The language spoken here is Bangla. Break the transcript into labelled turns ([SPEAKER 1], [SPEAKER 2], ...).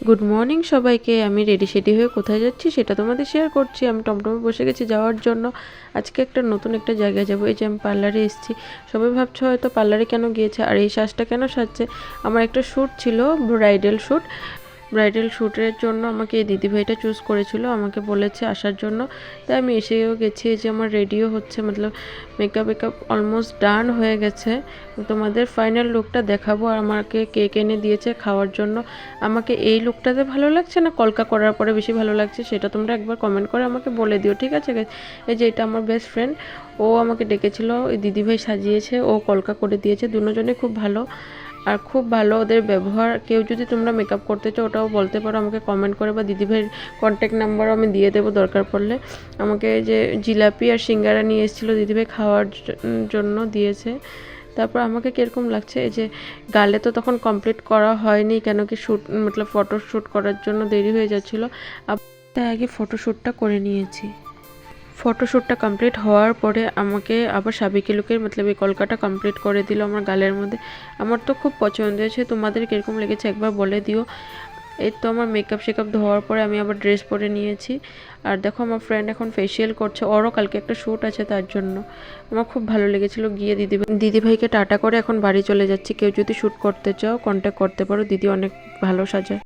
[SPEAKER 1] গুড মর্নিং সবাইকে। আমি রেডি সেডি হয়ে কোথায় যাচ্ছি সেটা তোমাদের শেয়ার করছি। আমি টমটমে বসে গেছি যাওয়ার জন্য। আজকে নতুন একটা জায়গায় যাবো। এই যে আমি পার্লারে এসেছি। সবাই ভাবছো হয়তো পার্লারে কেন গিয়েছে আর এই সাজটা কেন সাজছে। আমার একটা শ্যুট ছিল, ব্রাইডাল শ্যুটের জন্য আমাকে এই দিদিভাইটা চুজ করেছিল, আমাকে বলেছে আসার জন্য। তাই আমি এসেও গেছি। যে আমার রেডিও হচ্ছে, মতলব মেকআপ অলমোস্ট ডান হয়ে গেছে। তোমাদের ফাইনাল লুকটা দেখাবো। আর আমাকে কেক এনে দিয়েছে খাওয়ার জন্য। আমাকে এই লুকটাতে ভালো লাগছে না কলকা করার পরে বেশি ভালো লাগছে, সেটা তোমরা একবার কমেন্ট করে আমাকে বলে দিও, ঠিক আছে? এই যে এটা আমার বেস্ট ফ্রেন্ড, ও আমাকে ডেকেছিল, ওই দিদিভাই সাজিয়েছে, ও কলকা করে দিয়েছে। দুজনে খুব ভালো আর খুব ভালো ওদের ব্যবহার। কেউ যদি তোমরা মেকআপ করতে চাও ওটাও বলতে পারো আমাকে কমেন্ট করে, বা দিদিভাইয়ের কন্ট্যাক্ট নাম্বারও আমি দিয়ে দেবো দরকার পড়লে। আমাকে যে জিলাপি আর সিঙ্গারা নিয়ে এসেছিলো দিদিভাই, খাওয়ার জন্য দিয়েছে। তারপর আমাকে কীরকম লাগছে, এই যে গালে তো তখন কমপ্লিট করা হয়নি, কেন কি শ্যুট মতলব ফটোশ্যুট করার জন্য দেরি হয়ে যাচ্ছিলো। তাই আগে ফটোশ্যুটটা করে নিয়েছি। ফটোশ্যুটটা কমপ্লিট হওয়ার পরে আমাকে আবার সাবিকি লুকের মতলব এই কলকাটা কমপ্লিট করে দিল আমার গালের মধ্যে। আমার তো খুব পছন্দ হয়েছে, তোমাদের কীরকম লেগেছে একবার বলে দিও। এই তো আমার মেকআপ ধোয়ার পরে আমি আবার ড্রেস পরে নিয়েছি। আর দেখো আমার ফ্রেন্ড এখন ফেসিয়াল করছে, ওরও কালকে একটা শ্যুট আছে তার জন্য। আমার খুব ভালো লেগেছিলো গিয়ে। দিদিভাইকে টাটা করে এখন বাড়ি চলে যাচ্ছি। কেউ যদি শ্যুট করতে চাও কন্ট্যাক্ট করতে পারো, দিদি অনেক ভালো সাজায়।